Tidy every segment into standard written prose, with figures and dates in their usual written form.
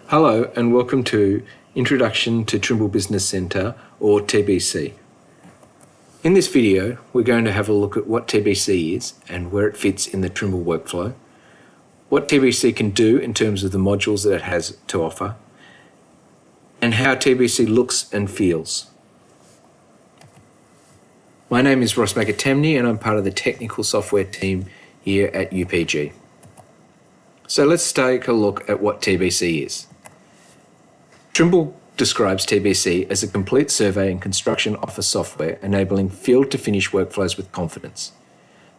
Hello and welcome to Introduction to Trimble Business Centre, or TBC. In this video, we're going to have a look at what TBC is and where it fits in the Trimble workflow, what TBC can do in terms of the modules that it has to offer, and how TBC looks and feels. My name is Ross McAtemney and I'm part of the technical software team here at UPG. So let's take a look at what TBC is. Trimble describes TBC as a complete survey and construction office software enabling field-to-finish workflows with confidence.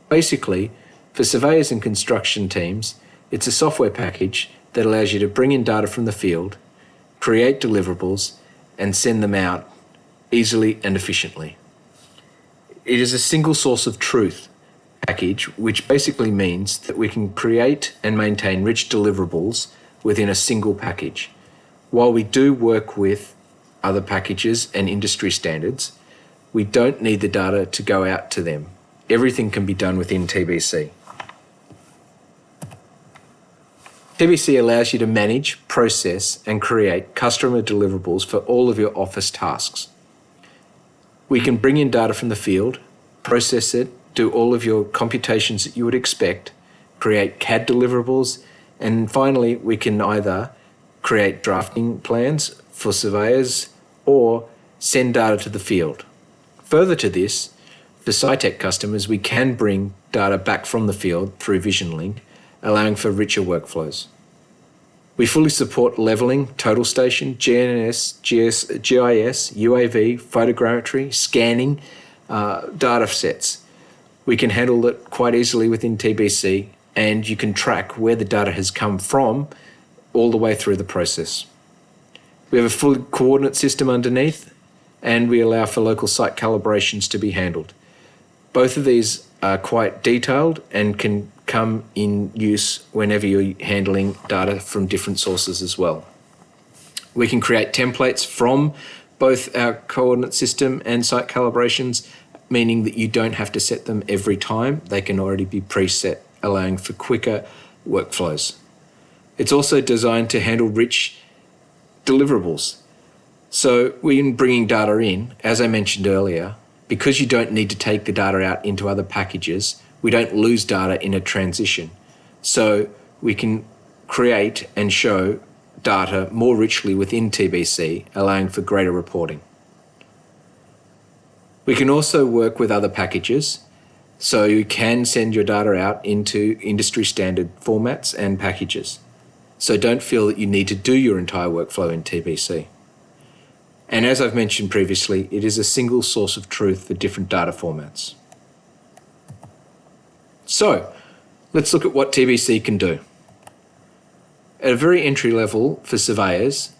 Basically, for surveyors and construction teams, it's a software package that allows you to bring in data from the field, create deliverables, and send them out easily and efficiently. It is a single source of truth package, which basically means that we can create and maintain rich deliverables within a single package. While we do work with other packages and industry standards, we don't need the data to go out to them. Everything can be done within TBC. TBC allows you to manage, process, and create customer deliverables for all of your office tasks. We can bring in data from the field, process it, do all of your computations that you would expect, create CAD deliverables, and finally, we can either create drafting plans for surveyors or send data to the field. Further to this, for SITECH customers, we can bring data back from the field through VisionLink, allowing for richer workflows. We fully support leveling, total station, GNS, GIS, UAV, photogrammetry, scanning data sets. We can handle it quite easily within TBC, and you can track where the data has come from all the way through the process. We have a full coordinate system underneath, and we allow for local site calibrations to be handled. Both of these are quite detailed and can come in use whenever you're handling data from different sources as well. We can create templates from both our coordinate system and site calibrations, meaning that you don't have to set them every time. They can already be preset, allowing for quicker workflows. It's also designed to handle rich deliverables. So when bringing data in, as I mentioned earlier, because you don't need to take the data out into other packages, we don't lose data in a transition. So we can create and show data more richly within TBC, allowing for greater reporting. We can also work with other packages, so you can send your data out into industry standard formats and packages. So don't feel that you need to do your entire workflow in TBC. And as I've mentioned previously, it is a single source of truth for different data formats. So let's look at what TBC can do. At a very entry level for surveyors,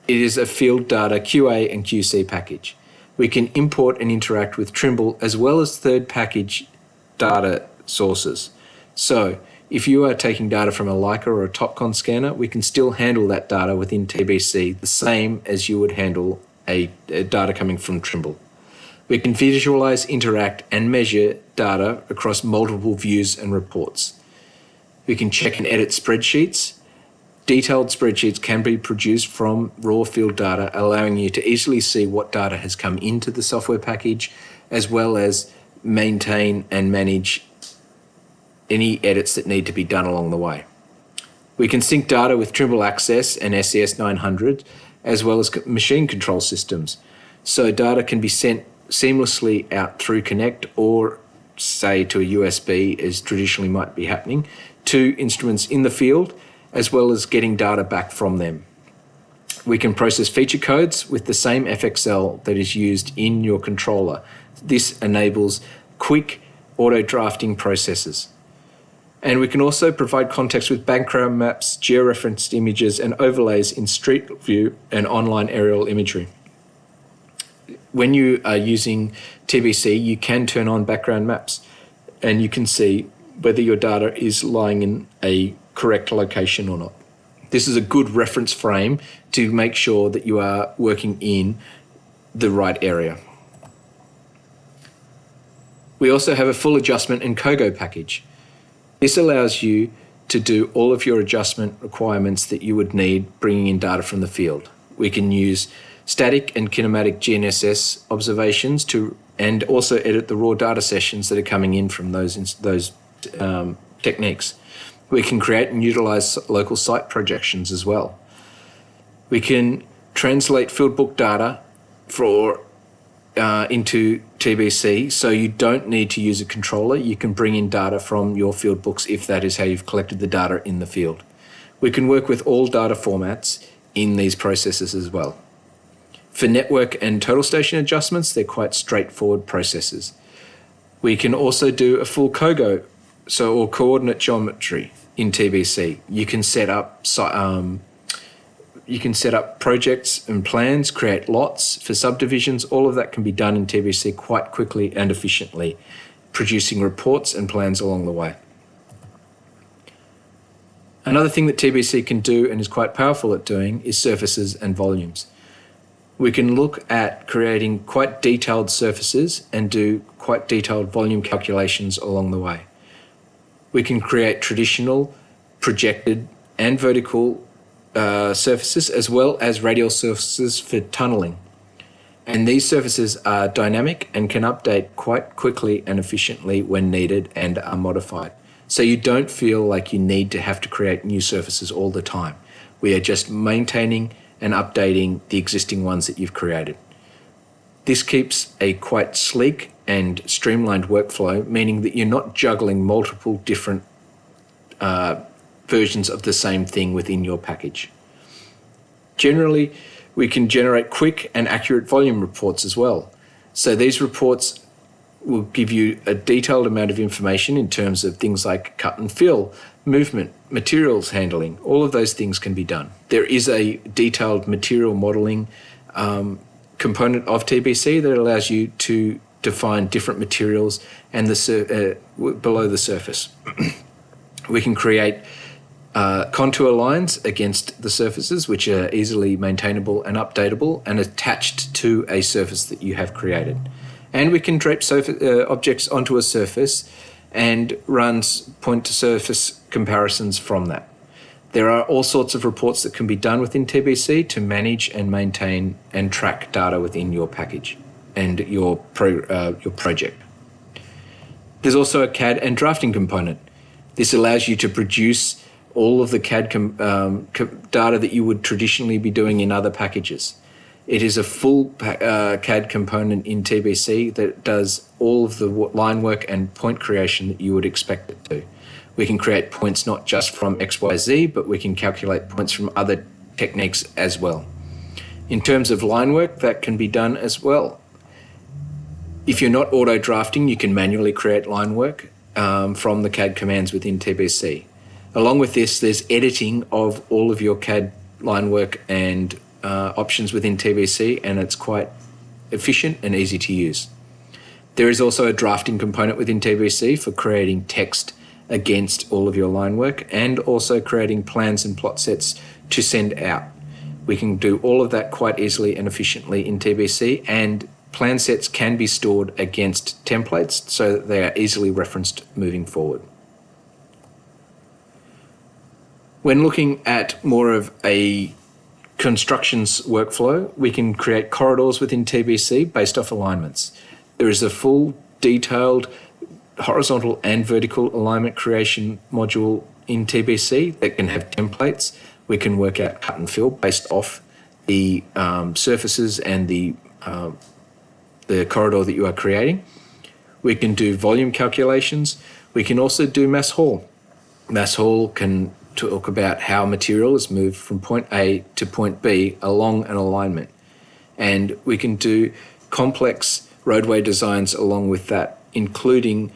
it is a field data QA and QC package. We can import and interact with Trimble as well as third package data sources. So if you are taking data from a Leica or a TopCon scanner, we can still handle that data within TBC the same as you would handle a data coming from Trimble. We can visualize, interact, and measure data across multiple views and reports. We can check and edit spreadsheets. Detailed spreadsheets can be produced from raw field data, allowing you to easily see what data has come into the software package, as well as maintain and manage any edits that need to be done along the way. We can sync data with Trimble Access and SES 900, as well as machine control systems. So data can be sent seamlessly out through Connect or, say, to a USB, as traditionally might be happening, to instruments in the field, as well as getting data back from them. We can process feature codes with the same FXL that is used in your controller. This enables quick auto drafting processes. And we can also provide context with background maps, georeferenced images, and overlays in Street View and online aerial imagery. When you are using TBC, you can turn on background maps and you can see whether your data is lying in a correct location or not. This is a good reference frame to make sure that you are working in the right area. We also have a full adjustment and COGO package. This allows you to do all of your adjustment requirements that you would need bringing in data from the field. We can use static and kinematic GNSS observations and also edit the raw data sessions that are coming in from those techniques. We can create and utilize local site projections as well. We can translate fieldbook data into TBC, so you don't need to use a controller. You can bring in data from your field books if that is how you've collected the data in the field. We can work with all data formats in these processes as well. For network and total station adjustments, they're quite straightforward processes. We can also do a full COGO, or coordinate geometry in TBC. You can set up projects and plans, create lots for subdivisions. All of that can be done in TBC quite quickly and efficiently, producing reports and plans along the way. Another thing that TBC can do and is quite powerful at doing is surfaces and volumes. We can look at creating quite detailed surfaces and do quite detailed volume calculations along the way. We can create traditional, projected and vertical surfaces as well as radial surfaces for tunneling. And these surfaces are dynamic and can update quite quickly and efficiently when needed and are modified. So you don't feel like you need to have to create new surfaces all the time. We are just maintaining and updating the existing ones that you've created. This keeps a quite sleek and streamlined workflow, meaning that you're not juggling multiple different versions of the same thing within your package. Generally, we can generate quick and accurate volume reports as well. So these reports will give you a detailed amount of information in terms of things like cut and fill, movement, materials handling. All of those things can be done. There is a detailed material modeling component of TBC that allows you to define different materials and below the surface. We can create contour lines against the surfaces, which are easily maintainable and updatable and attached to a surface that you have created. And we can drape objects onto a surface and run point-to-surface comparisons from that. There are all sorts of reports that can be done within TBC to manage and maintain and track data within your package and your project. There's also a CAD and drafting component. This allows you to produce all of the CAD data that you would traditionally be doing in other packages. It is a full CAD component in TBC that does all of the line work and point creation that you would expect it to. We can create points not just from XYZ, but we can calculate points from other techniques as well. In terms of line work, that can be done as well. If you're not auto drafting, you can manually create line work from the CAD commands within TBC. Along with this, there's editing of all of your CAD line work and options within TBC, and it's quite efficient and easy to use. There is also a drafting component within TBC for creating text against all of your line work and also creating plans and plot sets to send out. We can do all of that quite easily and efficiently in TBC, and plan sets can be stored against templates so that they are easily referenced moving forward. When looking at more of a constructions workflow, we can create corridors within TBC based off alignments. There is a full detailed horizontal and vertical alignment creation module in TBC that can have templates. We can work out cut and fill based off the surfaces and the corridor that you are creating. We can do volume calculations. We can also do mass haul. Mass haul can talk about how material is moved from point A to point B along an alignment. And we can do complex roadway designs along with that, including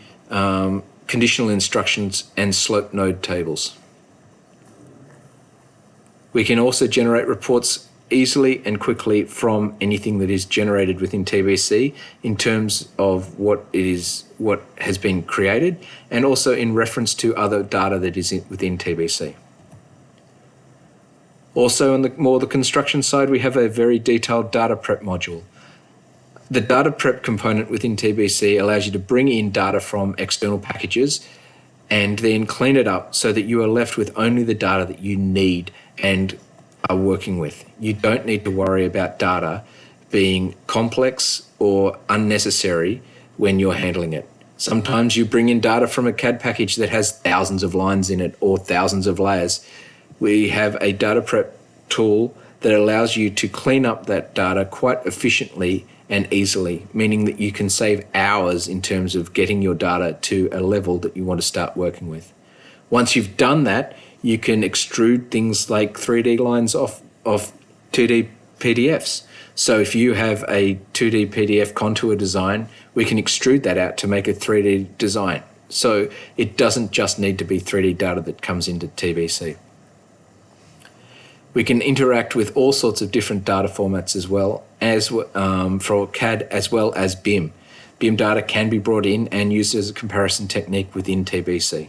conditional instructions and slope node tables. We can also generate reports easily and quickly from anything that is generated within TBC in terms of what has been created, and also in reference to other data that is within TBC. Also on the construction side, we have a very detailed data prep module. The data prep component within TBC allows you to bring in data from external packages and then clean it up so that you are left with only the data that you need and are working with. You don't need to worry about data being complex or unnecessary when you're handling it. Sometimes you bring in data from a CAD package that has thousands of lines in it or thousands of layers. We have a data prep tool that allows you to clean up that data quite efficiently and easily, meaning that you can save hours in terms of getting your data to a level that you want to start working with. Once you've done that, you can extrude things like 3D lines off 2D PDFs. So if you have a 2D PDF contour design, we can extrude that out to make a 3D design. So it doesn't just need to be 3D data that comes into TBC. We can interact with all sorts of different data formats as well as for CAD as well as BIM. BIM data can be brought in and used as a comparison technique within TBC.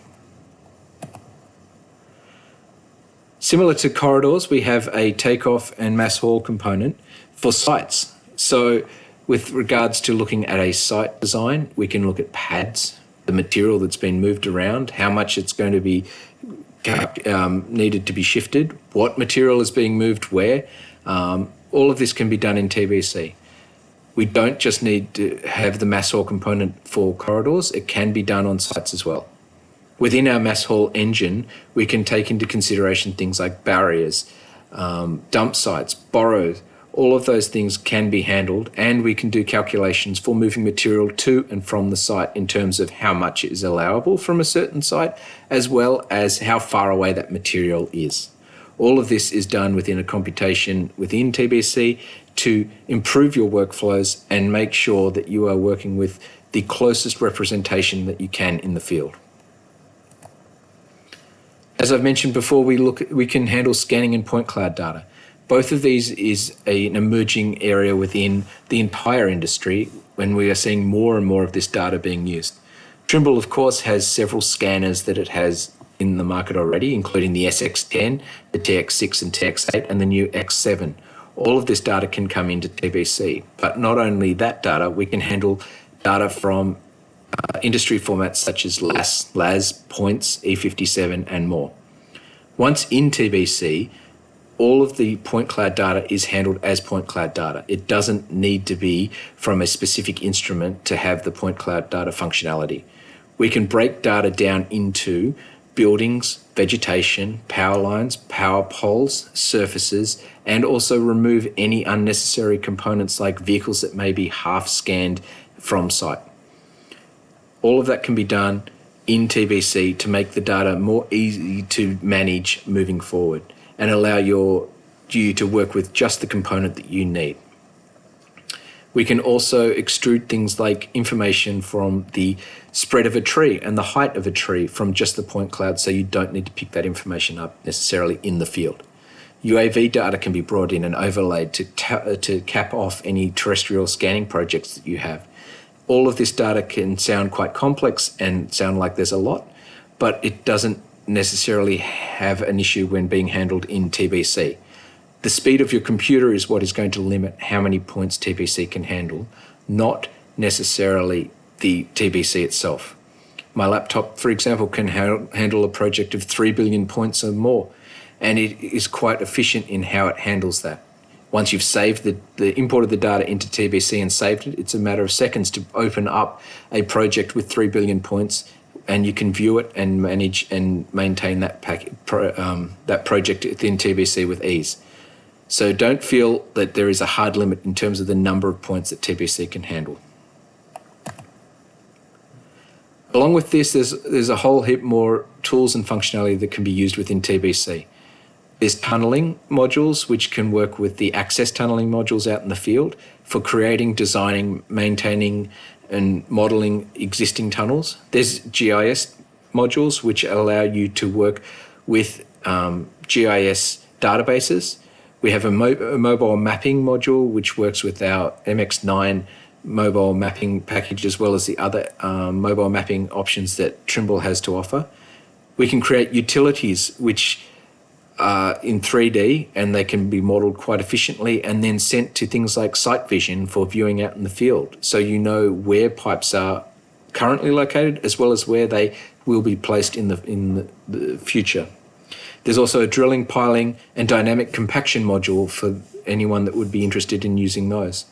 Similar to corridors, we have a takeoff and mass haul component for sites. So with regards to looking at a site design, we can look at pads, the material that's been moved around, how much it's going to be needed to be shifted, what material is being moved where. All of this can be done in TBC. We don't just need to have the mass haul component for corridors, it can be done on sites as well. Within our mass haul engine, we can take into consideration things like barriers, dump sites, borrows. All of those things can be handled, and we can do calculations for moving material to and from the site in terms of how much is allowable from a certain site, as well as how far away that material is. All of this is done within a computation within TBC to improve your workflows and make sure that you are working with the closest representation that you can in the field. As I've mentioned before, we can handle scanning and point cloud data. Both of these is an emerging area within the entire industry when we are seeing more and more of this data being used. Trimble, of course, has several scanners that it has in the market already, including the SX10, the TX6 and TX8, and the new X7. All of this data can come into TBC, but not only that data, we can handle data from industry formats such as LAS, points, E57, and more. Once in TBC, all of the point cloud data is handled as point cloud data. It doesn't need to be from a specific instrument to have the point cloud data functionality. We can break data down into buildings, vegetation, power lines, power poles, surfaces, and also remove any unnecessary components like vehicles that may be half scanned from site. All of that can be done in TBC to make the data more easy to manage moving forward and allow you to work with just the component that you need. We can also extrude things like information from the spread of a tree and the height of a tree from just the point cloud, so you don't need to pick that information up necessarily in the field. UAV data can be brought in and overlaid to cap off any terrestrial scanning projects that you have. All of this data can sound quite complex and sound like there's a lot, but it doesn't necessarily have an issue when being handled in TBC. The speed of your computer is what is going to limit how many points TBC can handle, not necessarily the TBC itself. My laptop, for example, can handle a project of 3 billion points or more, and it is quite efficient in how it handles that. Once you've saved imported the data into TBC and saved it, it's a matter of seconds to open up a project with 3 billion points, and you can view it and manage and maintain that project within TBC with ease. So don't feel that there is a hard limit in terms of the number of points that TBC can handle. Along with this, there's a whole heap more tools and functionality that can be used within TBC. There's tunneling modules, which can work with the access tunneling modules out in the field for creating, designing, maintaining, and modeling existing tunnels. There's GIS modules, which allow you to work with GIS databases. We have a mobile mapping module, which works with our MX9 mobile mapping package, as well as the other mobile mapping options that Trimble has to offer. We can create utilities, which in 3D, and they can be modeled quite efficiently and then sent to things like Site Vision for viewing out in the field. So you know where pipes are currently located, as well as where they will be placed in the future. There's also a drilling, piling, and dynamic compaction module for anyone that would be interested in using those.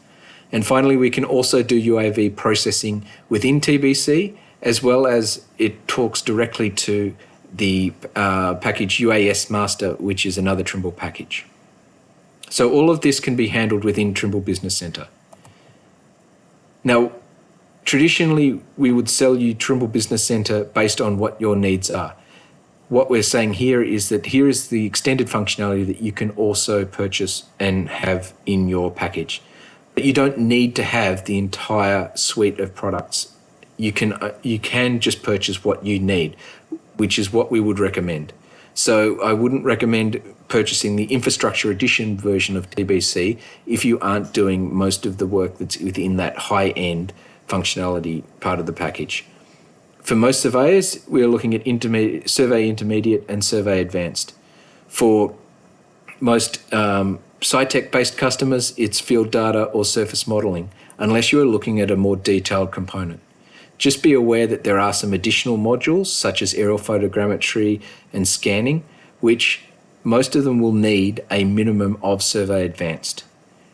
And finally, we can also do UAV processing within TBC, as well as it talks directly to the package UAS Master, which is another Trimble package. So all of this can be handled within Trimble Business Center. Now, traditionally, we would sell you Trimble Business Center based on what your needs are. What we're saying here is that here is the extended functionality that you can also purchase and have in your package. But you don't need to have the entire suite of products. You can just purchase what you need, which is what we would recommend. So I wouldn't recommend purchasing the Infrastructure Edition version of TBC if you aren't doing most of the work that's within that high-end functionality part of the package. For most surveyors, we're looking at Survey Intermediate and Survey Advanced. For most SITECH-based customers, it's Field Data or Surface Modelling, unless you are looking at a more detailed component. Just be aware that there are some additional modules, such as aerial photogrammetry and scanning, which most of them will need a minimum of Survey Advanced.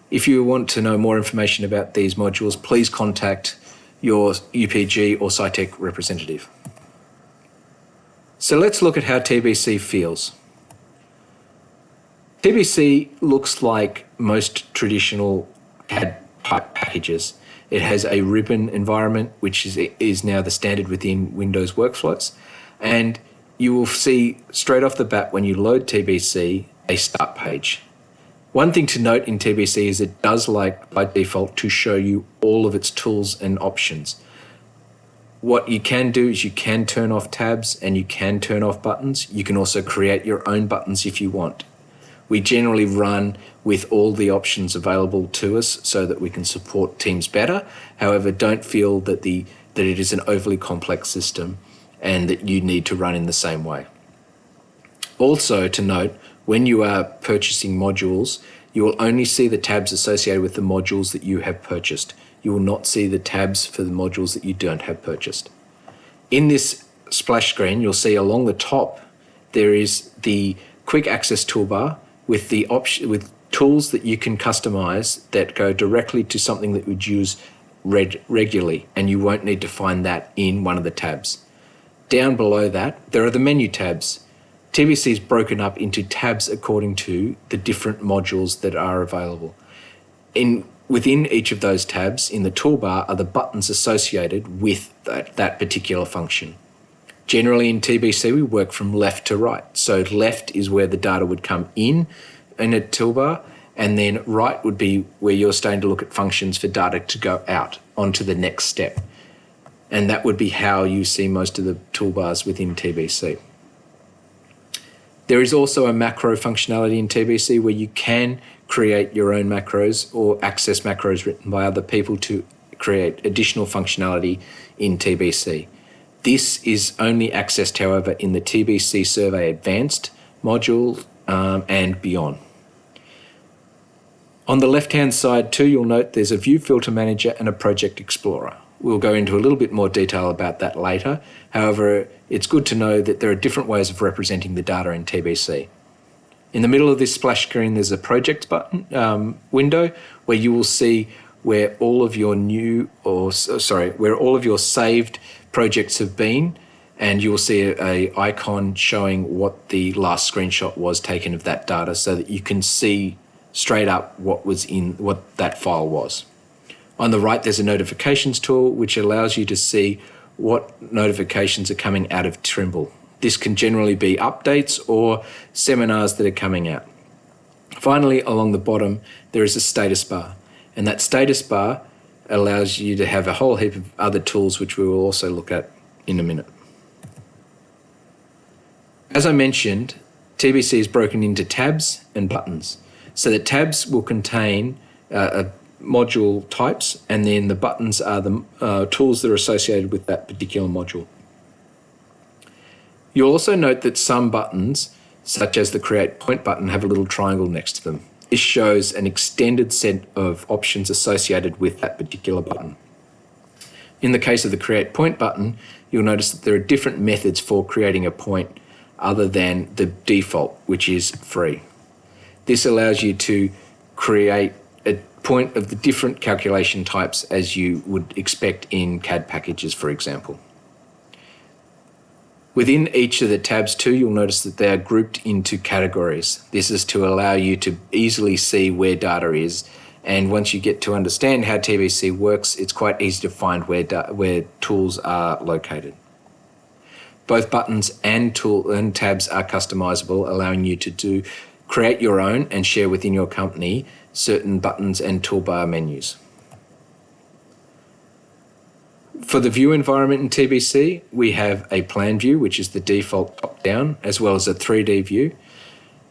If you want to know more information about these modules, please contact your UPG or SITECH representative. So let's look at how TBC feels. TBC looks like most traditional CAD type packages. It has a ribbon environment, which is now the standard within Windows workflows. And you will see straight off the bat when you load TBC, a start page. One thing to note in TBC is it does like by default to show you all of its tools and options. What you can do is you can turn off tabs and you can turn off buttons. You can also create your own buttons if you want. We generally run with all the options available to us so that we can support teams better. However, don't feel that it is an overly complex system and that you need to run in the same way. Also to note, when you are purchasing modules, you will only see the tabs associated with the modules that you have purchased. You will not see the tabs for the modules that you don't have purchased. In this splash screen, you'll see along the top, there is the quick access toolbar with the option with tools that you can customize that go directly to something that you would use regularly, and you won't need to find that in one of the tabs. Down below that, there are the menu tabs. TBC is broken up into tabs according to the different modules that are available. Within each of those tabs, in the toolbar, are the buttons associated with that particular function. Generally in TBC, we work from left to right. So left is where the data would come in a toolbar, and then right would be where you're starting to look at functions for data to go out onto the next step. And that would be how you see most of the toolbars within TBC. There is also a macro functionality in TBC where you can create your own macros or access macros written by other people to create additional functionality in TBC. This is only accessed, however, in the TBC Survey Advanced module and beyond. On the left-hand side too, you'll note there's a View Filter Manager and a Project Explorer. We'll go into a little bit more detail about that later. However, it's good to know that there are different ways of representing the data in TBC. In the middle of this splash screen, there's a Project button window where you will see where all of your where all of your saved projects have been, and you will see a icon showing what the last screenshot was taken of that data, so that you can see straight up what that file was. On the right, there's a notifications tool, which allows you to see what notifications are coming out of Trimble. This can generally be updates or seminars that are coming out. Finally, along the bottom, there is a status bar, and that status bar allows you to have a whole heap of other tools, which we will also look at in a minute. As I mentioned, TBC is broken into tabs and buttons. So the tabs will contain module types, and then the buttons are the tools that are associated with that particular module. You'll also note that some buttons, such as the Create Point button, have a little triangle next to them. This shows an extended set of options associated with that particular button. In the case of the Create Point button, you'll notice that there are different methods for creating a point other than the default, which is free. This allows you to create a point of the different calculation types as you would expect in CAD packages, for example. Within each of the tabs too, you'll notice that they are grouped into categories. This is to allow you to easily see where data is, and once you get to understand how TBC works, it's quite easy to find where tools are located. Both buttons and tabs are customizable, allowing you to create your own and share within your company certain buttons and toolbar menus. For the view environment in TBC, we have a plan view, which is the default top-down, as well as a 3D view.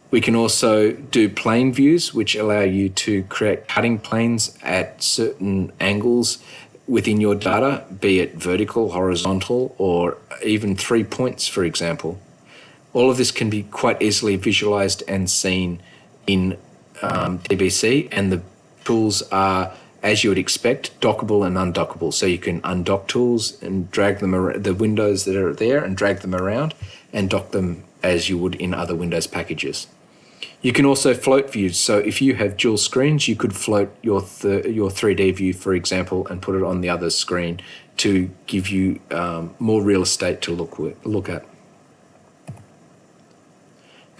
We can also do plane views, which allow you to create cutting planes at certain angles within your data, be it vertical, horizontal, or even 3 points, for example. All of this can be quite easily visualized and seen in TBC, and the tools are, as you would expect, dockable and undockable. So you can undock tools and drag them around, the windows that are there, and drag them around and dock them as you would in other Windows packages. You can also float views. So if you have dual screens, you could float your 3D view, for example, and put it on the other screen to give you more real estate to look at.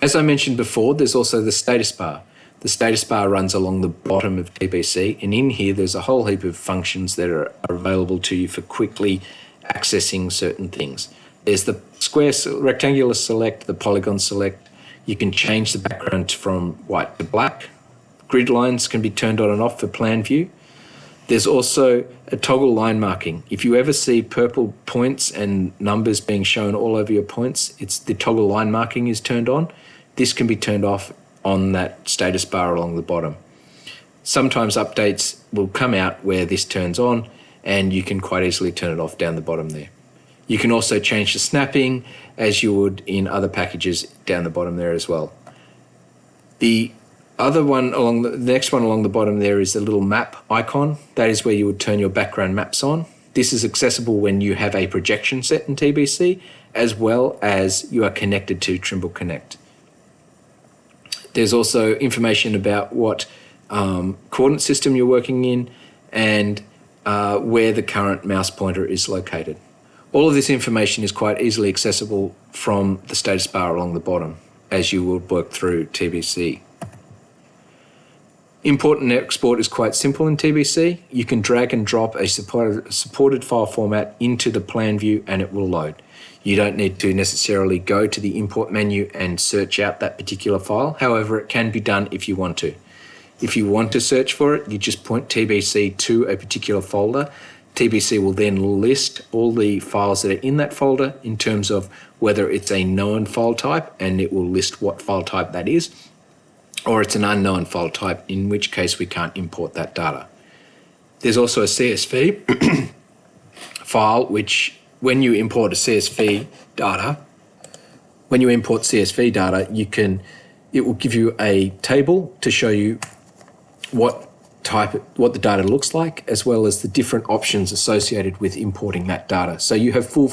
As I mentioned before, there's also the status bar. The status bar runs along the bottom of TBC, and in here there's a whole heap of functions that are available to you for quickly accessing certain things. There's the square rectangular select, the polygon select. You can change the background from white to black. Grid lines can be turned on and off for plan view. There's also a toggle line marking. If you ever see purple points and numbers being shown all over your points, it's the toggle line marking is turned on. This can be turned off on that status bar along the bottom. Sometimes updates will come out where this turns on, and you can quite easily turn it off down the bottom there. You can also change the snapping as you would in other packages down the bottom there as well. The next one along the bottom there is the little map icon. That is where you would turn your background maps on. This is accessible when you have a projection set in TBC, as well as you are connected to Trimble Connect. There's also information about what coordinate system you're working in and where the current mouse pointer is located. All of this information is quite easily accessible from the status bar along the bottom as you will work through TBC. Import and export is quite simple in TBC. You can drag and drop a supported file format into the plan view and it will load. You don't need to necessarily go to the import menu and search out that particular file. However, it can be done if you want to. If you want to search for it, you just point TBC to a particular folder. TBC will then list all the files that are in that folder in terms of whether it's a known file type, and it will list what file type that is, or it's an unknown file type, in which case we can't import that data. There's also a CSV file, which when you import CSV data, it will give you a table to show you what the data looks like, as well as the different options associated with importing that data. So you have full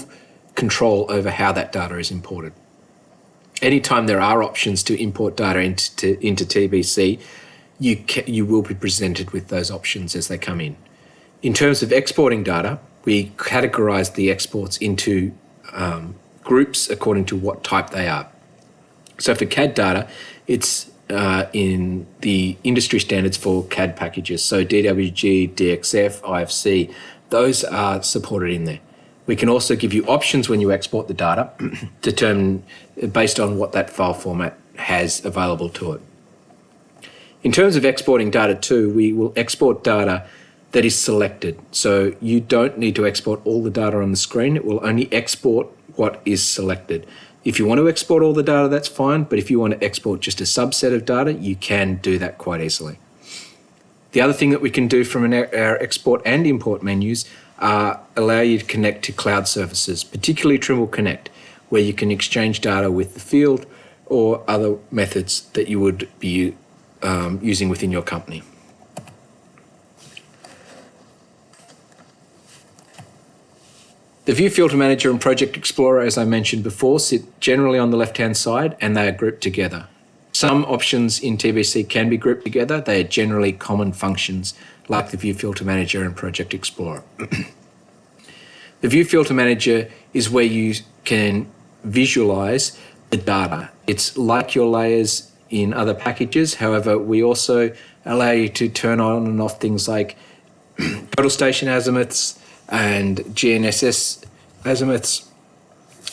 control over how that data is imported. Anytime there are options to import data into TBC, you will be presented with those options as they come in. In terms of exporting data, we categorize the exports into groups according to what type they are. So for CAD data, it's in the industry standards for CAD packages. So DWG, DXF, IFC, those are supported in there. We can also give you options when you export the data, determine based on what that file format has available to it. In terms of exporting data too, we will export data that is selected. So you don't need to export all the data on the screen. It will only export what is selected. If you want to export all the data, that's fine, but if you want to export just a subset of data, you can do that quite easily. The other thing that we can do from our export and import menus are allow you to connect to cloud services, particularly Trimble Connect, where you can exchange data with the field or other methods that you would be using within your company. The View Filter Manager and Project Explorer, as I mentioned before, sit generally on the left-hand side and they are grouped together. Some options in TBC can be grouped together. They are generally common functions like the View Filter Manager and Project Explorer. The View Filter Manager is where you can visualize the data. It's like your layers in other packages. However, we also allow you to turn on and off things like total station azimuths and GNSS azimuths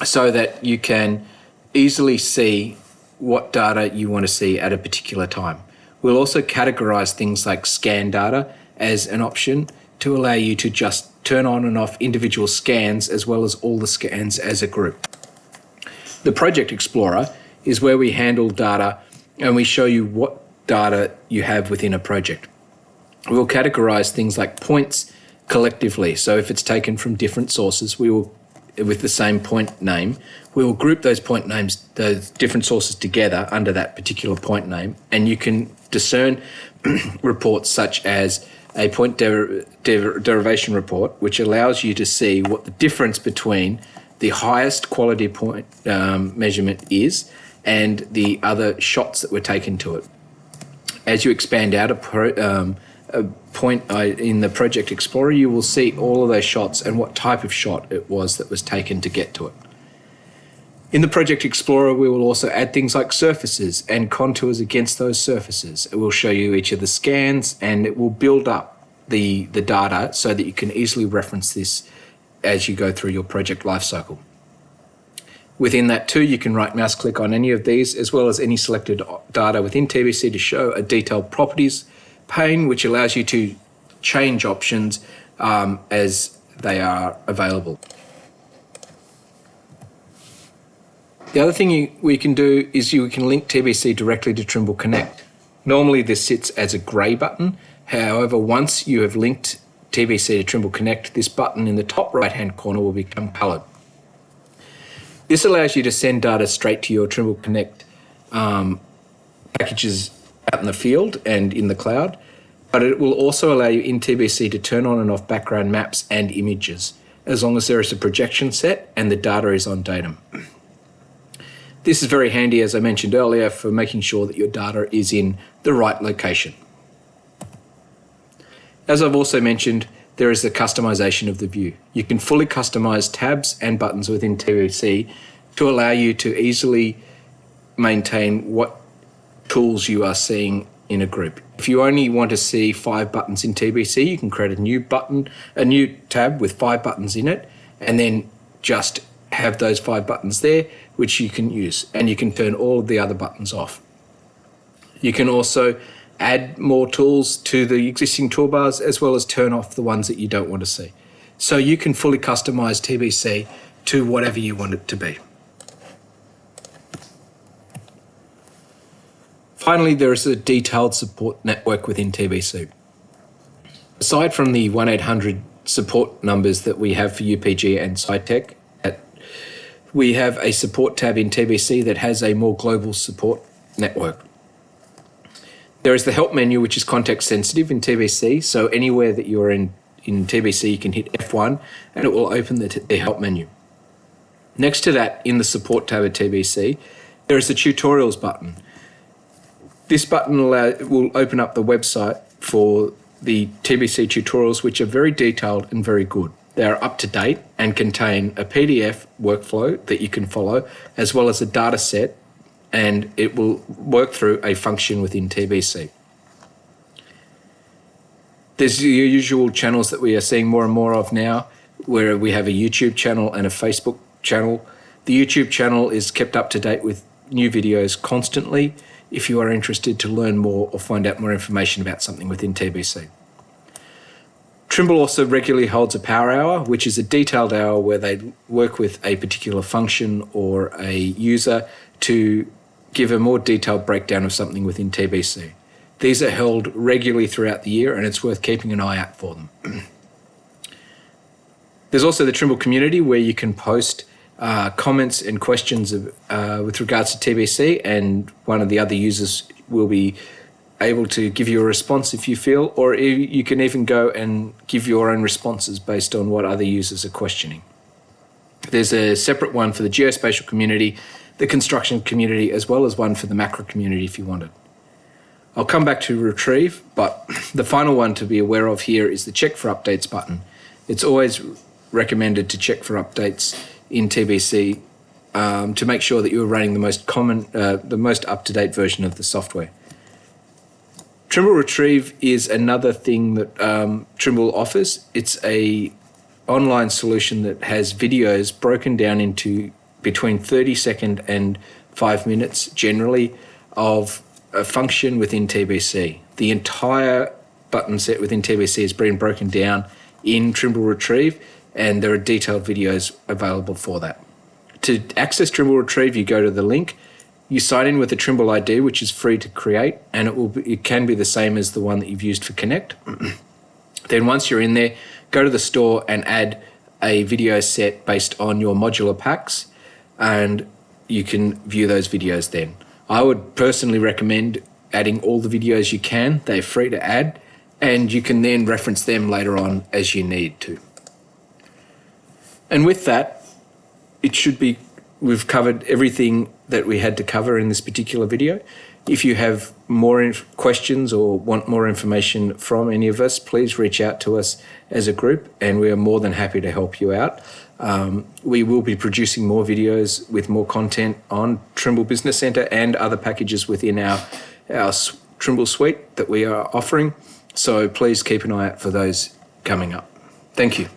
so that you can easily see what data you want to see at a particular time. We'll also categorize things like scan data as an option to allow you to just turn on and off individual scans as well as all the scans as a group. The Project Explorer is where we handle data and we show you what data you have within a project. We'll categorize things like points collectively. So if it's taken from different sources, we will, with the same point name, we will group those point names, those different sources together under that particular point name, and you can discern reports such as a point derivation report, which allows you to see what the difference between the highest quality point measurement is and the other shots that were taken to it. As you expand out a point in the Project Explorer, you will see all of those shots and what type of shot it was that was taken to get to it. In the Project Explorer, we will also add things like surfaces and contours against those surfaces. It will show you each of the scans and it will build up the data so that you can easily reference this as you go through your project lifecycle. Within that too, you can right mouse click on any of these as well as any selected data within TBC to show a detailed properties pane, which allows you to change options as they are available. The other thing we can do is you can link TBC directly to Trimble Connect. Normally this sits as a grey button. However, once you have linked TBC to Trimble Connect, this button in the top right-hand corner will become coloured. This allows you to send data straight to your Trimble Connect packages out in the field and in the cloud, but it will also allow you in TBC to turn on and off background maps and images, as long as there is a projection set and the data is on datum. This is very handy, as I mentioned earlier, for making sure that your data is in the right location. As I've also mentioned, there is the customization of the view. You can fully customize tabs and buttons within TBC to allow you to easily maintain what tools you are seeing in a group. If you only want to see 5 buttons in TBC, you can create a new tab with 5 buttons in it, and then just have those 5 buttons there, which you can use, and you can turn all of the other buttons off. You can also add more tools to the existing toolbars as well as turn off the ones that you don't want to see. So you can fully customize TBC to whatever you want it to be. Finally, there is a detailed support network within TBC. Aside from the 1-800 support numbers that we have for UPG and SITECH, we have a support tab in TBC that has a more global support network. There is the help menu, which is context sensitive in TBC. So anywhere that you're in TBC, you can hit F1 and it will open the help menu. Next to that, in the support tab at TBC, there is the tutorials button. This button will open up the website for the TBC tutorials, which are very detailed and very good. They are up to date and contain a PDF workflow that you can follow, as well as a data set, and it will work through a function within TBC. There's the usual channels that we are seeing more and more of now, where we have a YouTube channel and a Facebook channel. The YouTube channel is kept up to date with new videos constantly if you are interested to learn more or find out more information about something within TBC. Trimble also regularly holds a power hour, which is a detailed hour where they work with a particular function or a user to give a more detailed breakdown of something within TBC. These are held regularly throughout the year and it's worth keeping an eye out for them. There's also the Trimble community where you can post comments and questions with regards to TBC, and one of the other users will be able to give you a response if you feel, or you can even go and give your own responses based on what other users are questioning. There's a separate one for the geospatial community, the construction community, as well as one for the macro community if you wanted. I'll come back to retrieve, but the final one to be aware of here is the check for updates button. It's always recommended to check for updates in TBC to make sure that you're running the most up-to-date version of the software. Trimble Retrieve is another thing that Trimble offers. It's a online solution that has videos broken down into between 30-second and 5 minutes generally of a function within TBC. The entire button set within TBC has been broken down in Trimble Retrieve, and there are detailed videos available for that. To access Trimble Retrieve, you go to the link, you sign in with a Trimble ID, which is free to create, and it can be the same as the one that you've used for Connect. Then once you're in there, go to the store and add a video set based on your modular packs, and you can view those videos then. I would personally recommend adding all the videos you can. They're free to add, and you can then reference them later on as you need to. And with that, we've covered everything that we had to cover in this particular video. If you have more questions or want more information from any of us, please reach out to us as a group, and we are more than happy to help you out. We will be producing more videos with more content on Trimble Business Center and other packages within our Trimble suite that we are offering. So please keep an eye out for those coming up. Thank you.